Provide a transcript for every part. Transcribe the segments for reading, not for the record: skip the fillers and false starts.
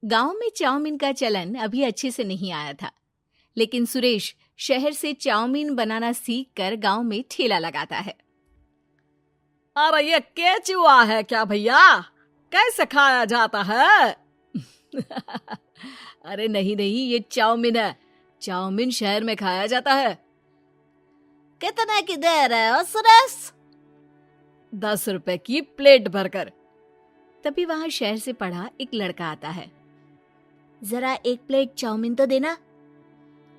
गांव में चाउमीन का चलन अभी अच्छे से नहीं आया था, लेकिन सुरेश शहर से चाउमीन बनाना सीख कर गांव में ठेला लगाता है। अरे ये केचुआ है क्या भैया? कैसे खाया जाता है? अरे नहीं नहीं, ये चाउमीन है। चाउमीन शहर में खाया जाता है। कितने की दे रहे हो सुरेश? 10 रुपए की प्लेट भरकर। तभी वहां शहर से पढ़ा एक लड़का आता है। जरा एक प्लेट चाउमीन तो देना।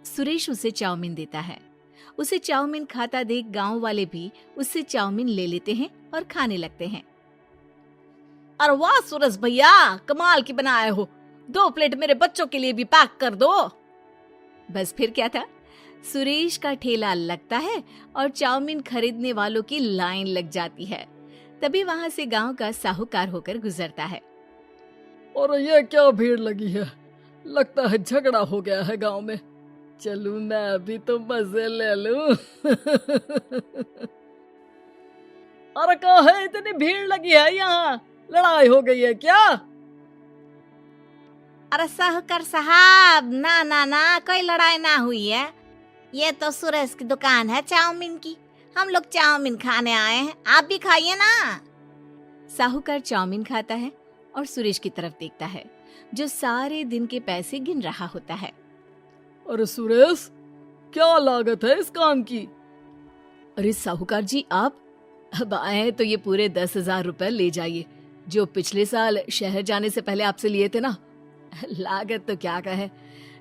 सुरेश उसे चाउमीन देता है। उसे चाउमीन खाता देख गांव वाले भी उससे चाउमीन ले लेते हैं और खाने लगते हैं। अरे वाह सुरेश भैया, कमाल की बनाए हो। 2 प्लेट मेरे बच्चों के लिए भी पैक कर दो। बस फिर क्या था, सुरेश का ठेला लगता है और चाउमीन खरीदने वालों की लाइन लग जाती है। तभी वहां से गांव का साहूकार होकर गुजरता है। और ये क्या भीड़ लगी है? लगता है झगड़ा हो गया है गांव में। चलूं मैं अभी तो मजे ले लूं। अरे कहाँ है, इतनी भीड़ लगी है यहाँ? लड़ाई हो गई है क्या? अरे साहूकार साहब, ना ना ना, कोई लड़ाई ना हुई है। ये तो सुरेश की दुकान है चाउमीन की। हम लोग चाउमीन खाने आए हैं, आप भी खाइए ना। साहूकार चाउमीन खाता है और सुरेश की तरफ देखता है, जो सारे दिन के पैसे गिन रहा होता है। अरे सुरेश, क्या लागत है इस काम की? अरे साहूकार जी, आप अब आए तो ये पूरे 10,000 रुपए ले जाइए, जो पिछले साल शहर जाने से पहले आपसे लिए थे ना। लागत तो क्या कहे,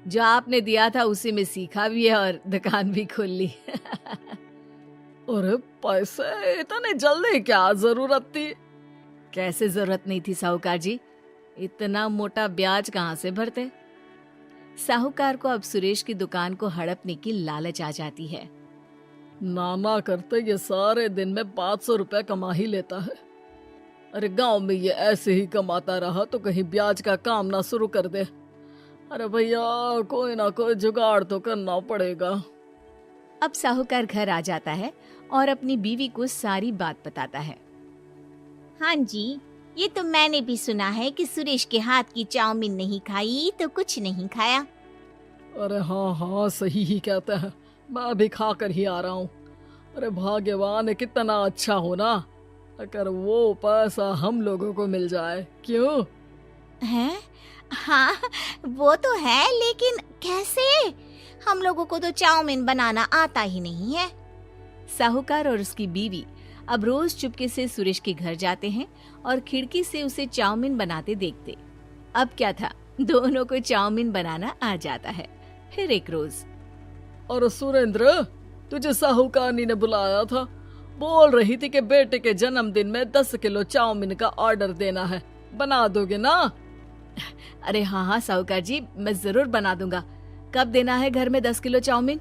जो आपने दिया था उसी में सीखा भी है और दुकान भी खोल ली। अरे पैसे इतने जल्दी क्या जरूरत थी? कैसे जरूरत नहीं थी साहूकार जी, इतना मोटा ब्याज कहाँ से भरते। साहूकार को अब सुरेश की दुकान को हड़पने की लालच आ जाती है। नाना करते ये सारे दिन में 500 रुपए कमा ही लेता है। अरे गांव में ये ऐसे ही कमाता रहा तो कहीं ब्याज का काम ना शुरू कर दे। अरे भैया, कोई ना कोई जुगाड़ तो करना पड़ेगा। अब साहूकार घर आ जाता है और अपनी बीवी को सारी बात बताता है। हाँ जी, ये तो मैंने भी सुना है कि सुरेश के हाथ की चाउमीन नहीं खाई तो कुछ नहीं खाया। अरे हाँ हाँ, सही ही कहते हैं, मैं भी खा कर ही आ रहा हूँ। अरे भाग्यवान है, कितना अच्छा हो ना अगर वो पैसा हम लोगों को मिल जाए। क्यों हैं? हाँ वो तो है, लेकिन कैसे? हम लोगों को तो चाउमीन बनाना आता ही नहीं है। साहूकार और उसकी बीवी अब रोज चुपके से सुरेश के घर जाते हैं और खिड़की से उसे चाउमीन बनाते देखते। अब क्या था, दोनों को चाउमीन बनाना आ जाता है। फिर एक रोज, और सुरेंद्र, तुझे साहूकारनी ने बुलाया था। बोल रही थी कि बेटे के जन्मदिन में 10 किलो चाउमीन का ऑर्डर देना है, बना दोगे ना? अरे हाँ हाँ साहूकार जी, मैं जरूर बना दूंगा। कब देना है घर में 10 किलो चाउमीन?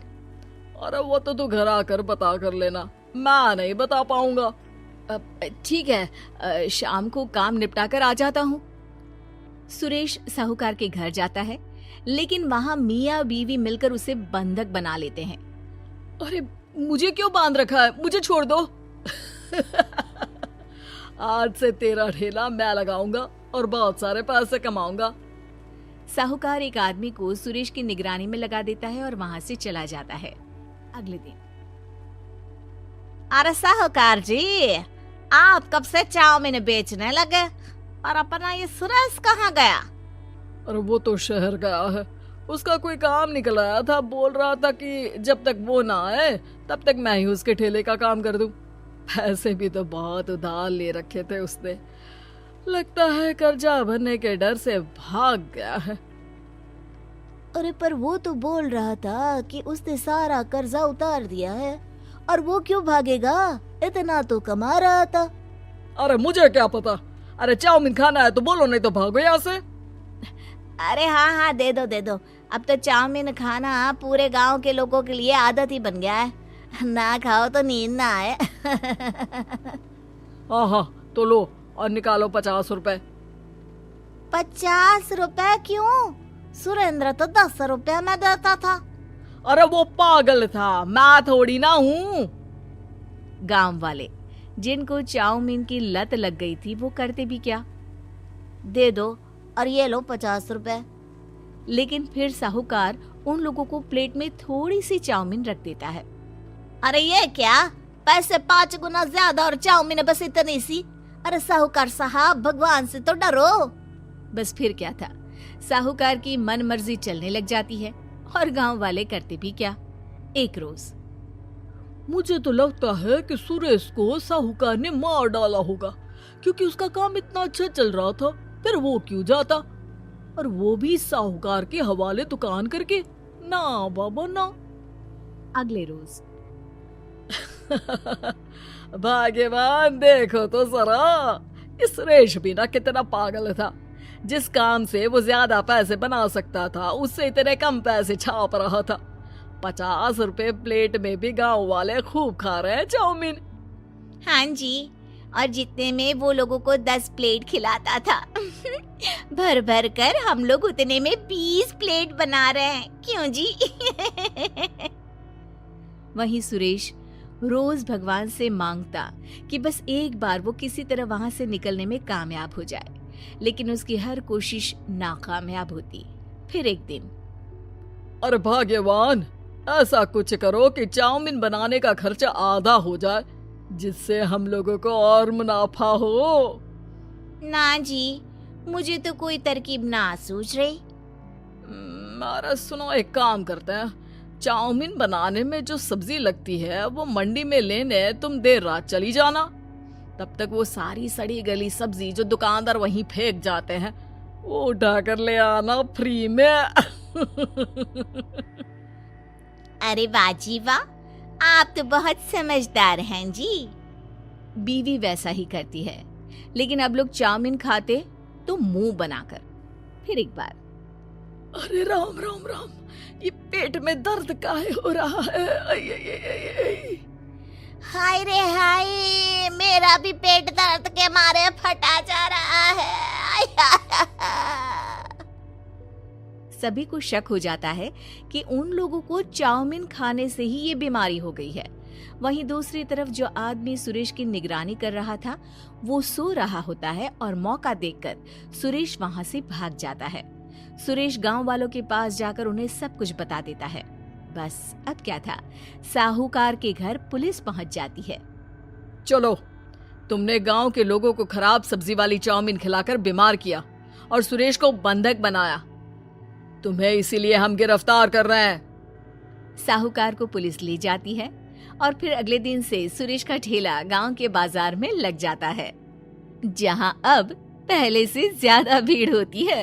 अरे वो तो तू घर आकर बता कर लेना, मैं नहीं बता पाऊंगा। ठीक है, शाम को काम निपटा कर आ जाता हूँ। सुरेश साहूकार के घर जाता है, लेकिन वहाँ मियाँ बीवी मिलकर उसे बंधक बना लेते हैं। अरे मुझे क्यों बांध रखा है, मुझे छोड़ दो। आज से तेरा ठेला मैं लगाऊंगा और बहुत सारे पैसे कमाऊंगा। साहूकार एक आदमी को सुरेश की निगरानी में लगा देता है और वहाँ से चला जाता है। अगले दिन, अरे साहूकार जी, आप कब से चाउमीन बेचने लगे और अपना ये सुरेश कहाँ गया? अरे वो तो शहर गया है, उसका कोई काम निकल आया था। बोल रहा था कि जब तक वो ना आए तब तक मैं ही उसके ठेले का काम कर दूं। पैसे भी तो बहुत उधार ले रखे थे उसने, लगता है कर्जा भरने के डर से भाग गया है। अरे पर वो तो बोल रहा था कि उसने सारा कर्जा उतार दिया है, और वो क्यों भागेगा? इतना तो कमा रहा था। अरे मुझे क्या पता। अरे चाउमीन खाना है तो बोलो, नहीं तो भागो यहाँ से। अरे हाँ हाँ, दे दो दे दो। अब तो चाउमीन खाना पूरे गांव के लोगों के लिए आदत ही बन गया है, ना खाओ तो नींद ना आए। हाँ हाँ, तो लो और निकालो 50 रुपए। 50 रुपए क्यों? सुरेंद्र तो 10 रुपए में देता था। अरे वो पागल था, मैं थोड़ी ना हूँ। गांव वाले, जिनको चाउमीन की लत लग गई थी, वो करते भी क्या, दे दो और ये लो 50 रुपए। लेकिन फिर साहूकार उन लोगों को प्लेट में थोड़ी सी चाउमीन रख देता है। अरे ये क्या, पैसे 5 गुना ज्यादा और चाउमीन बस इतनी सी। अरे साहूकार साहब, भगवान से तो डरो। बस फिर क्या था, साहूकार की मन मर्जी चलने लग जाती है और गांव वाले करते भी क्या। एक रोज मुझे तो लगता है कि सुरेश को साहूकार ने मार डाला होगा, क्योंकि उसका काम इतना अच्छा चल रहा था, फिर वो क्यों जाता, और वो भी साहूकार के हवाले दुकान करके। ना बाबा ना। अगले रोज भाग्यवान, देखो तो जरा, इस सुरेश भी ना कितना पागल था। जिस काम से वो ज्यादा पैसे बना सकता था, उससे इतने कम पैसे छाप रहा था। 50 रुपए प्लेट में भी गांव वाले खूब खा रहे हैं चाउमीन। हाँ जी, और जितने में वो लोगों को 10 प्लेट खिलाता था भर भर कर हम लोग उतने में 20 प्लेट बना रहे हैं। क्यों जी? वहीं सुरेश रोज भगवान से मांगता कि बस एक बार वो किसी तरह वहां से निकलने में कामयाब हो जाए, लेकिन उसकी हर कोशिश नाकामयाब होती। फिर एक दिन, अरे भाग्यवान, ऐसा कुछ करो कि चाउमीन बनाने का खर्चा आधा हो जाए, जिससे हम लोगों को और मुनाफा हो। ना जी, मुझे तो कोई तरकीब ना सूझ रही। अरे सुनो, एक काम करते हैं, चाउमीन बनाने में जो सब्जी लगती है वो मंडी में लेने तुम देर रात चली जाना। तब तक वो सारी सड़ी गली सब्जी जो दुकानदार वहीं फेंक जाते हैं, वो उठा कर ले आना फ्री में। अरे वाह जी वाह, आप तो बहुत समझदार हैं जी। बीवी वैसा ही करती है, लेकिन अब लोग चाउमीन खाते तो मुंह बनाकर। फिर एक बार, अरे राम राम राम, ये पेट में दर्द काहे हो रहा है? आई, आई, आई, आई, आई। हाय रे हाय, मेरा भी पेट दर्द के मारे फटा जा रहा है। सभी को शक हो जाता है कि उन लोगों को चाउमीन खाने से ही ये बीमारी हो गई है। वहीं दूसरी तरफ जो आदमी सुरेश की निगरानी कर रहा था, वो सो रहा होता है और मौका देखकर सुरेश वहां से भाग जाता है। सुरेश गांव वालों के पास जाकर उन्हें सब कुछ बता देता है। बस अब क्या था, साहूकार के घर पुलिस पहुंच जाती है। चलो, तुमने गांव के लोगों को खराब सब्जी वाली चाउमीन खिलाकर बीमार किया और सुरेश को बंधक बनाया। तुम्हें इसीलिए हम गिरफ्तार कर रहे हैं। साहूकार को पुलिस ले जाती है और फिर अगले दिन से सुरेश का ठेला गांव के बाजार में लग जाता है, जहां अब पहले से ज्यादा भीड़ होती है।